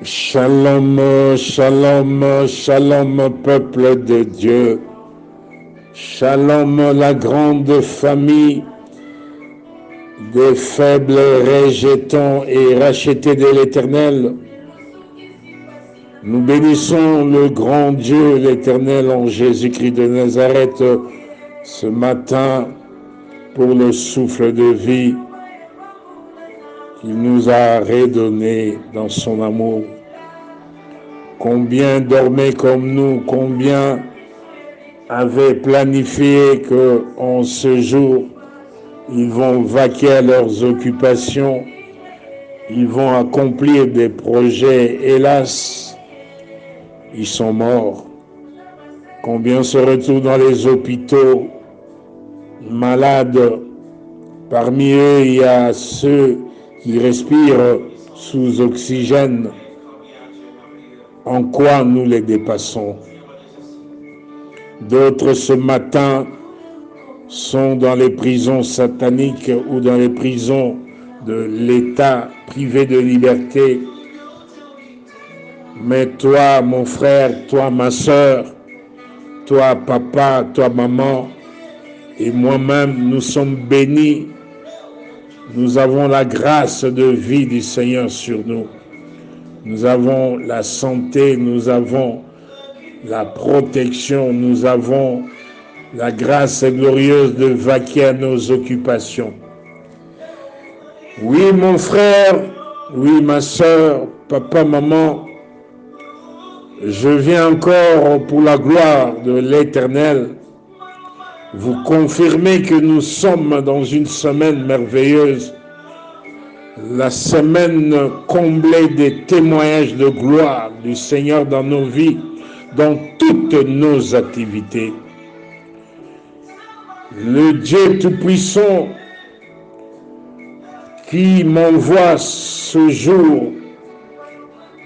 Shalom, shalom, shalom, peuple de Dieu. Shalom, la grande famille des faibles rejetons et rachetés de l'Éternel. Nous bénissons le grand Dieu, l'Éternel, en Jésus-Christ de Nazareth, ce matin, pour le souffle de vie qu'il nous a redonné dans son amour. Combien dormaient comme nous, combien avaient planifié qu'en ce jour, ils vont vaquer à leurs occupations, ils vont accomplir des projets. Hélas, ils sont morts. Combien se retrouvent dans les hôpitaux, malades. Parmi eux, il y a ceux qui respirent sous oxygène. En quoi nous les dépassons? D'autres ce matin sont dans les prisons sataniques ou dans les prisons de l'État privé de liberté. Mais toi, mon frère, toi, ma soeur, toi, papa, toi, maman, et moi-même, nous sommes bénis. Nous avons la grâce de vie du Seigneur sur nous. Nous avons la santé, nous avons la protection, nous avons la grâce glorieuse de vaquer à nos occupations. Oui, mon frère, oui, ma soeur, papa, maman, je viens encore pour la gloire de l'Éternel vous confirmer que nous sommes dans une semaine merveilleuse, la semaine comblée des témoignages de gloire du Seigneur dans nos vies, dans toutes nos activités. Le Dieu Tout-Puissant qui m'envoie ce jour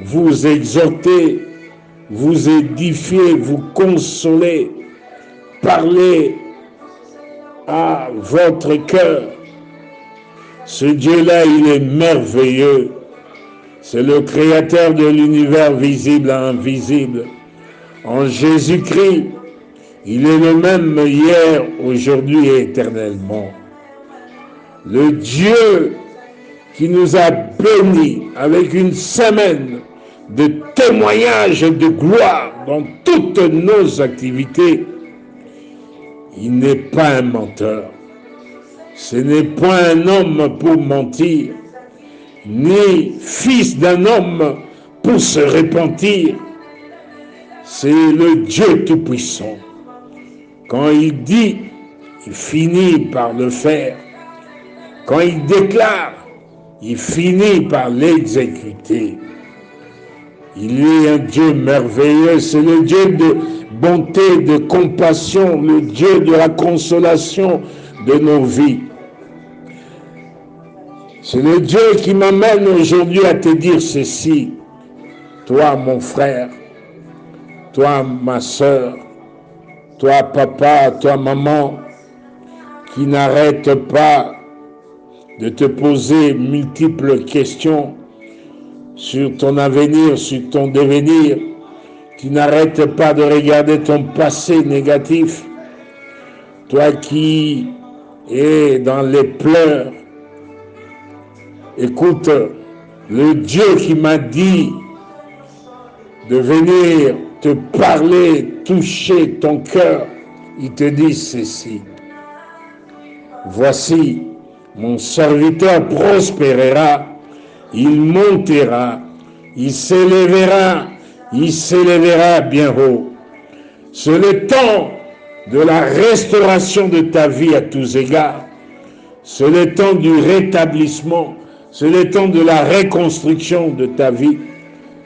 vous exhorter, vous édifier, vous consoler, parler à votre cœur. Ce Dieu-là, il est merveilleux. C'est le créateur de l'univers visible et invisible. En Jésus-Christ, il est le même hier, aujourd'hui et éternellement. Le Dieu qui nous a bénis avec une semaine de témoignages de gloire dans toutes nos activités, il n'est pas un menteur. Ce n'est point un homme pour mentir, ni fils d'un homme pour se repentir. C'est le Dieu Tout-Puissant. Quand il dit, il finit par le faire. Quand il déclare, il finit par l'exécuter. Il est un Dieu merveilleux, c'est le Dieu de bonté, de compassion, le Dieu de la consolation de nos vies. C'est le Dieu qui m'amène aujourd'hui à te dire ceci. Toi, mon frère, toi, ma soeur, toi, papa, toi, maman, qui n'arrête pas de te poser multiples questions sur ton avenir, sur ton devenir, qui n'arrête pas de regarder ton passé négatif, toi qui es dans les pleurs. Écoute, le Dieu qui m'a dit de venir te parler, toucher ton cœur, il te dit ceci. Voici, mon serviteur prospérera, il montera, il s'élèvera bien haut. C'est le temps de la restauration de ta vie à tous égards. C'est le temps du rétablissement. C'est le temps de la reconstruction de ta vie.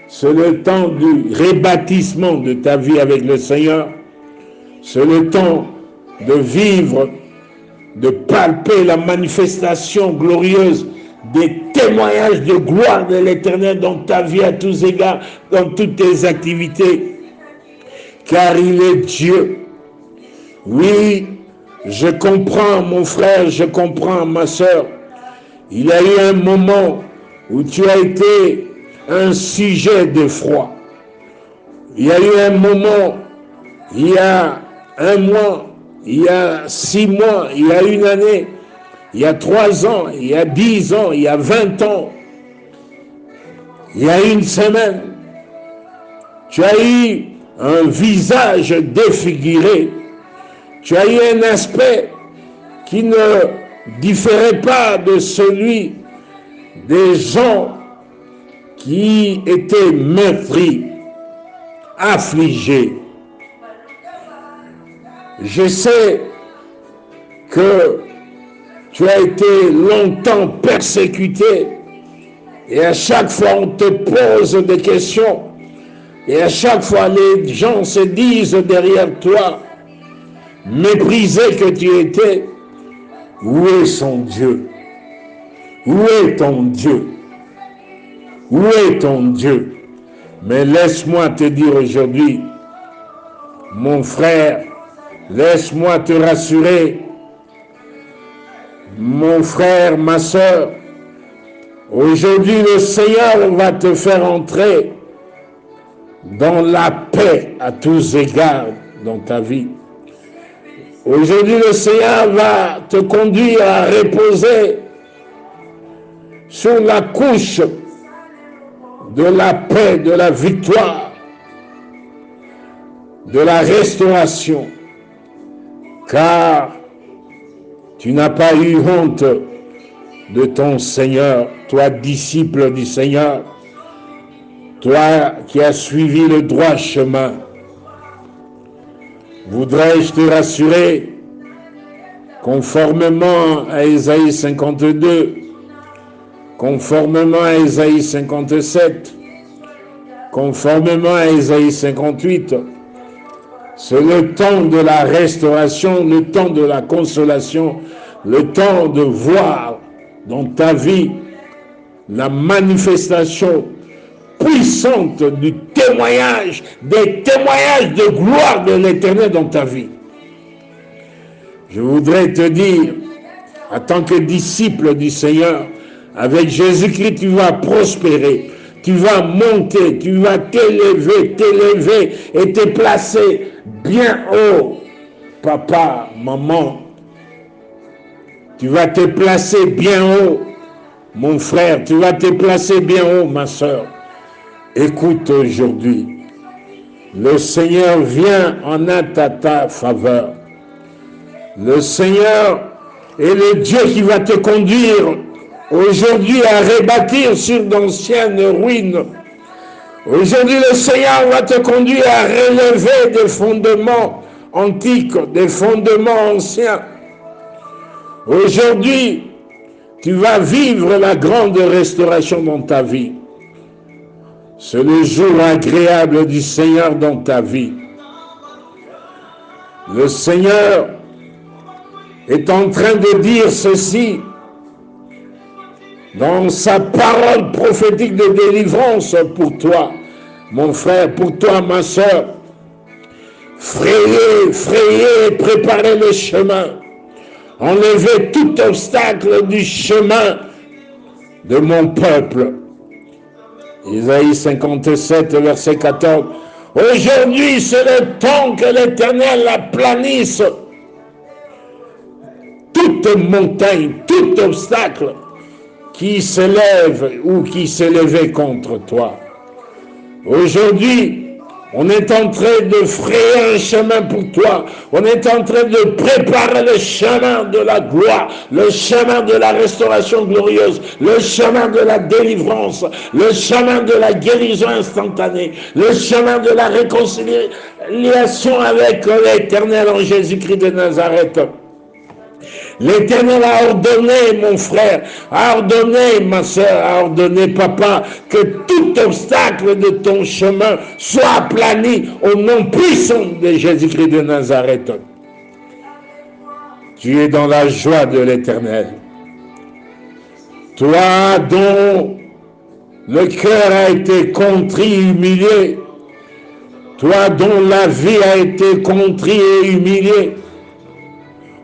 C'est le temps du rebâtissement de ta vie avec le Seigneur. C'est le temps de vivre, de palper la manifestation glorieuse des témoignages de gloire de l'Éternel dans ta vie à tous égards, dans toutes tes activités. Car il est Dieu. Oui, je comprends, mon frère, je comprends, ma soeur. Il y a eu un moment où tu as été un sujet d'effroi. Il y a eu un moment, il y a un mois, il y a 6 mois, il y a une année, il y a 3 ans, il y a 10 ans, il y a 20 ans, il y a une semaine. Tu as eu un visage défiguré. Tu as eu un aspect qui ne différait pas de celui des gens qui étaient meurtris, affligés. Je sais que tu as été longtemps persécuté et à chaque fois on te pose des questions et à chaque fois les gens se disent derrière toi, méprisé que tu étais, où est son Dieu? Où est ton Dieu? Où est ton Dieu? Mais laisse-moi te dire aujourd'hui, mon frère, laisse-moi te rassurer, mon frère, ma soeur, aujourd'hui le Seigneur va te faire entrer dans la paix à tous égards dans ta vie. Aujourd'hui le Seigneur va te conduire à reposer sur la couche de la paix, de la victoire, de la restauration, car tu n'as pas eu honte de ton Seigneur, toi disciple du Seigneur, toi qui as suivi le droit chemin. Voudrais-je te rassurer, conformément à Ésaïe 52, conformément à Ésaïe 57, conformément à Ésaïe 58, c'est le temps de la restauration, le temps de la consolation, le temps de voir dans ta vie la manifestation puissante du témoignage, des témoignages de gloire de l'Éternel dans ta vie. Je voudrais te dire, en tant que disciple du Seigneur, avec Jésus-Christ, tu vas prospérer, tu vas monter, tu vas t'élever et te placer bien haut. Papa, maman, tu vas te placer bien haut. Mon frère, tu vas te placer bien haut, ma soeur. Écoute aujourd'hui, le Seigneur vient en ta faveur. Le Seigneur est le Dieu qui va te conduire aujourd'hui à rebâtir sur d'anciennes ruines. Aujourd'hui, le Seigneur va te conduire à relever des fondements antiques, des fondements anciens. Aujourd'hui, tu vas vivre la grande restauration dans ta vie. C'est le jour agréable du Seigneur dans ta vie. Le Seigneur est en train de dire ceci dans sa parole prophétique de délivrance pour toi, mon frère, pour toi, ma soeur. Frayez, préparez le chemin. Enlevez tout obstacle du chemin de mon peuple. Isaïe 57, verset 14. Aujourd'hui, c'est le temps que l'Éternel aplanisse toute montagne, tout obstacle qui s'élève ou qui s'élevait contre toi. Aujourd'hui, on est en train de frayer un chemin pour toi. On est en train de préparer le chemin de la gloire, le chemin de la restauration glorieuse, le chemin de la délivrance, le chemin de la guérison instantanée, le chemin de la réconciliation avec l'Éternel en Jésus-Christ de Nazareth. L'Éternel a ordonné, mon frère, a ordonné, ma soeur, a ordonné, papa, que tout obstacle de ton chemin soit aplani au nom puissant de Jésus-Christ de Nazareth. Tu es dans la joie de l'Éternel. Toi dont le cœur a été contrit, humilié, toi dont la vie a été contrit et humiliée,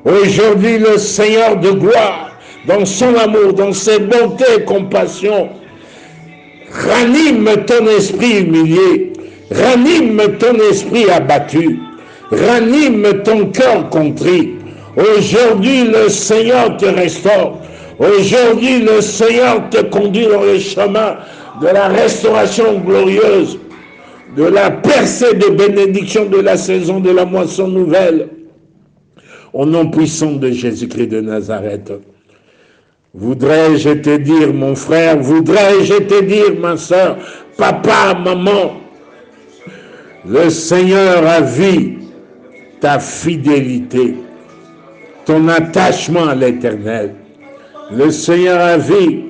aujourd'hui, le Seigneur de gloire, dans son amour, dans ses bontés et compassions, Ranime ton esprit humilié, ranime ton esprit abattu, ranime ton cœur contrit. Aujourd'hui, le Seigneur te restaure. Aujourd'hui, le Seigneur te conduit dans le chemin de la restauration glorieuse, de la percée de bénédiction de la saison de la moisson nouvelle. Au nom puissant de Jésus-Christ de Nazareth. Voudrais-je te dire, mon frère, voudrais-je te dire, ma soeur, papa, maman, le Seigneur a vu ta fidélité, ton attachement à l'Éternel. Le Seigneur a vu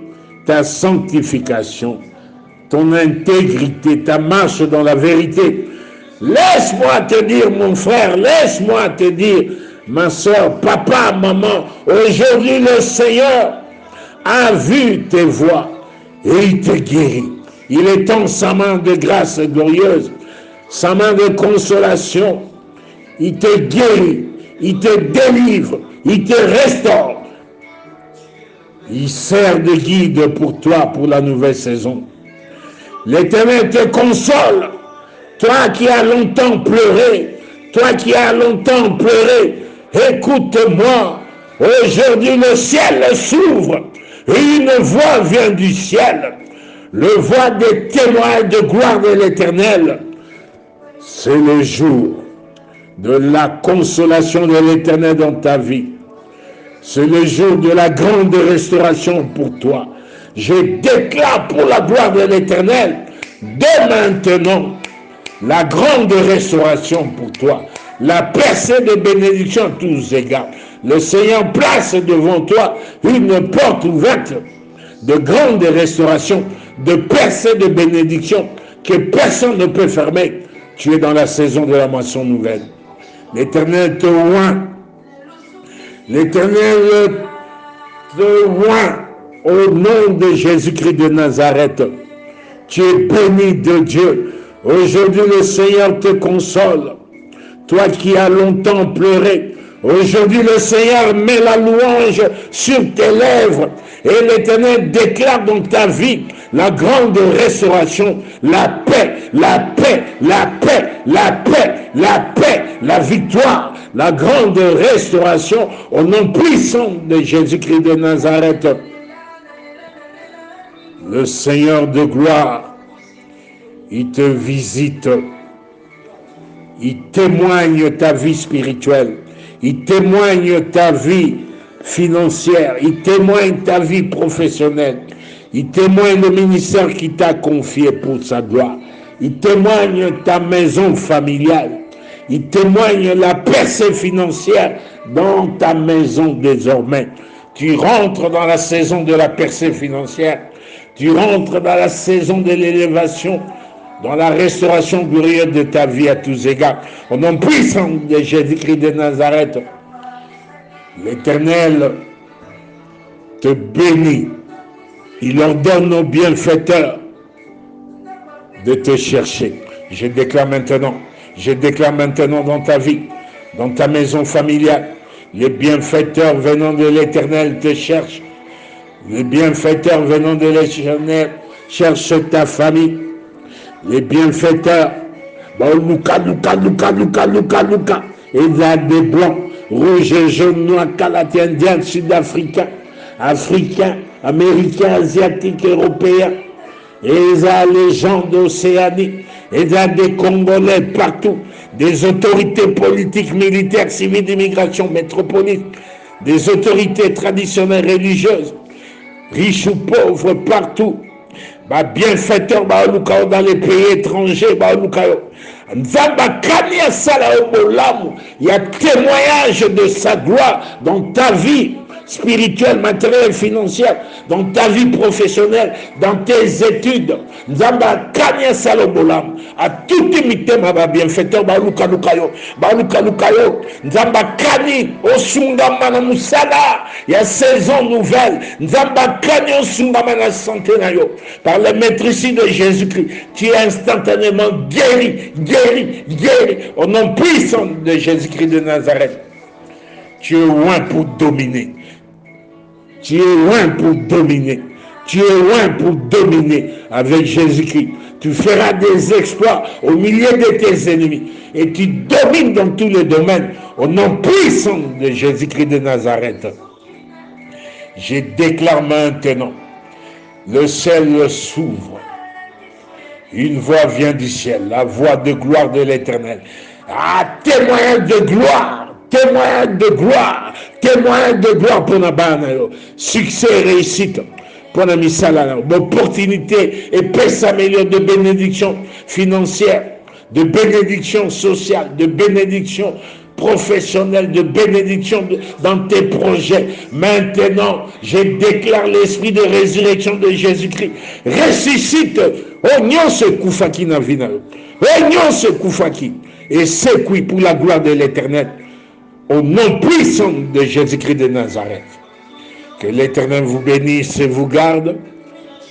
ta sanctification, ton intégrité, ta marche dans la vérité. Laisse-moi te dire, mon frère, laisse-moi te dire, ma soeur, papa, maman, aujourd'hui le Seigneur a vu tes voies et il te guérit. Il étend sa main de grâce glorieuse, sa main de consolation. Il te guérit, il te délivre, il te restaure. Il sert de guide pour toi, pour la nouvelle saison. L'Éternel te console. Toi qui as longtemps pleuré, toi qui as longtemps pleuré, écoute-moi. Aujourd'hui, le ciel s'ouvre et une voix vient du ciel. Le voix des témoins de gloire de l'Éternel. C'est le jour de la consolation de l'Éternel dans ta vie. C'est le jour de la grande restauration pour toi. Je déclare pour la gloire de l'Éternel, dès maintenant, la grande restauration pour toi. La percée de bénédiction à tous égards. Le Seigneur place devant toi une porte ouverte de grande restauration, de percée de bénédiction que personne ne peut fermer. Tu es dans la saison de la moisson nouvelle. L'Éternel te oint. L'Éternel te oint au nom de Jésus-Christ de Nazareth. Tu es béni de Dieu. Aujourd'hui, le Seigneur te console. Toi qui as longtemps pleuré, aujourd'hui, le Seigneur met la louange sur tes lèvres. Et l'Éternel déclare dans ta vie la grande restauration, la paix, la paix, la paix, la paix, la paix, la victoire, la grande restauration au nom puissant de Jésus-Christ de Nazareth. Le Seigneur de gloire, il te visite, il témoigne ta vie spirituelle, il témoigne ta vie financière, il témoigne ta vie professionnelle, il témoigne le ministère qu'il t'a confié pour sa gloire, il témoigne ta maison familiale, il témoigne la percée financière dans ta maison désormais. Tu rentres dans la saison de la percée financière, tu rentres dans la saison de l'élévation, dans la restauration glorieuse de ta vie à tous égards. Au nom puissant de Jésus-Christ de Nazareth, l'Éternel te bénit. Il ordonne aux bienfaiteurs de te chercher. Je déclare maintenant dans ta vie, dans ta maison familiale, les bienfaiteurs venant de l'Éternel te cherchent. Les bienfaiteurs venant de l'Éternel cherchent ta famille. Les bienfaiteurs, Luka, et il y a des blancs, rouges, jaunes, noirs, canadiens, indiens, sud-africains, africains, américains, asiatiques, européens, et il y a les gens d'Océanie, et il y a des Congolais partout, des autorités politiques, militaires, civiles, d'immigration, métropolites, des autorités traditionnelles religieuses, riches ou pauvres partout. Bienfaiteur dans les pays étrangers, il y a témoignage de sa gloire dans ta vie spirituelle, matérielle, financière, dans ta vie professionnelle, dans tes études. À tout imiter ma bienfaiteur, il y a saison nouvelle. Par le maîtrise de Jésus-Christ, tu es instantanément guéri, guéri, guéri. Au nom puissant de Jésus-Christ de Nazareth. Tu es loin pour dominer. Tu es loin pour dominer. Tu es loin pour dominer avec Jésus-Christ. Tu feras des exploits au milieu de tes ennemis. Et tu domines dans tous les domaines au nom puissant de Jésus-Christ de Nazareth. Je déclare maintenant, le ciel s'ouvre. Une voix vient du ciel, la voix de gloire de l'Éternel. Ah, témoin de gloire, témoin de gloire, témoin de gloire pour Nabana. Succès et réussite. Pour Nami Salana. Opportunité et paix s'améliore, de bénédiction financière, de bénédiction sociale, de bénédiction professionnelle, de bénédiction dans tes projets. Maintenant, je déclare l'esprit de résurrection de Jésus-Christ. Ressuscite. Oignon ce koufaki na vina. Oignon ce koufaki. Et c'est qui pour la gloire de l'Éternel. Au nom puissant de Jésus-Christ de Nazareth. Que l'Éternel vous bénisse et vous garde.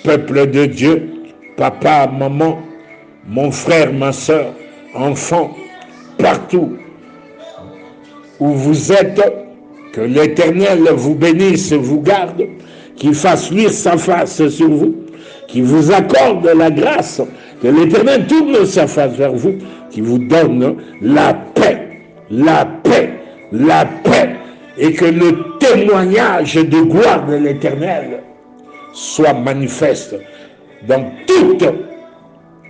Peuple de Dieu, papa, maman, mon frère, ma soeur, enfant, partout où vous êtes, que l'Éternel vous bénisse et vous garde, qu'il fasse luire sa face sur vous, qu'il vous accorde la grâce, que l'Éternel tourne sa face vers vous, qu'il vous donne la paix, la paix, la paix, et que le témoignage de gloire de l'Éternel soit manifeste dans toute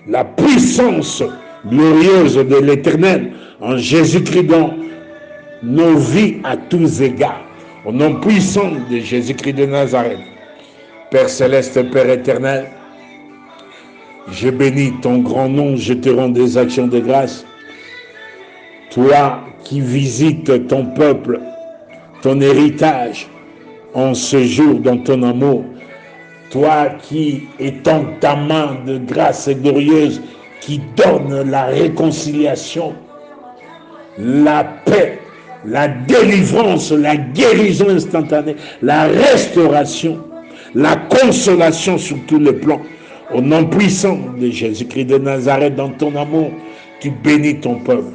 la puissance glorieuse de l'Éternel en Jésus-Christ dans nos vies à tous égards. Au nom puissant de Jésus-Christ de Nazareth. Père céleste, Père éternel, je bénis ton grand nom, je te rends des actions de grâce. Toi qui visites ton peuple, ton héritage, en ce jour dans ton amour. Toi qui étends ta main de grâce glorieuse, qui donne la réconciliation, la paix, la délivrance, la guérison instantanée, la restauration, la consolation sur tous les plans. Au nom puissant de Jésus-Christ de Nazareth, dans ton amour, tu bénis ton peuple.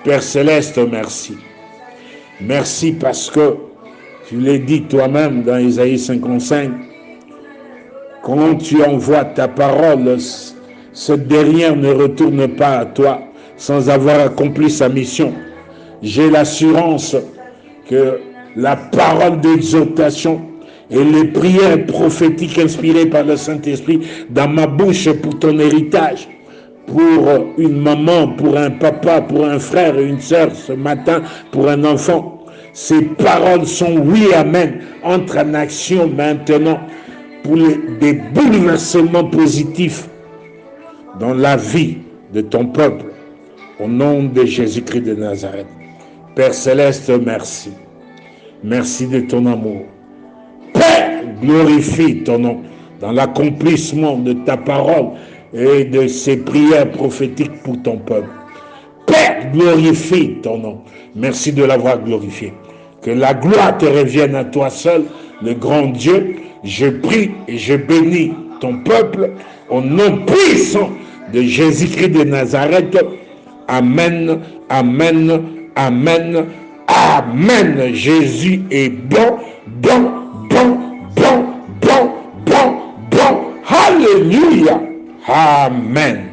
Père céleste, merci. Merci parce que tu l'as dit toi-même dans Isaïe 55, quand tu envoies ta parole, cette dernière ne retourne pas à toi sans avoir accompli sa mission. J'ai l'assurance que la parole d'exhortation et les prières prophétiques inspirées par le Saint-Esprit dans ma bouche pour ton héritage, pour une maman, pour un papa, pour un frère, une sœur ce matin, pour un enfant. Ces paroles sont oui, amen, entrent en action maintenant pour des bouleversements positifs dans la vie de ton peuple. Au nom de Jésus-Christ de Nazareth. Père céleste, merci. Merci de ton amour. Père, glorifie ton nom dans l'accomplissement de ta parole et de ces prières prophétiques pour ton peuple. Père, glorifie ton nom. Merci de l'avoir glorifié. Que la gloire te revienne à toi seul, le grand Dieu. Je prie et je bénis ton peuple au nom puissant de Jésus-Christ de Nazareth. Amen, amen, amen, amen. Jésus est bon, bon, bon, bon, bon, bon, bon. Alléluia. Amen.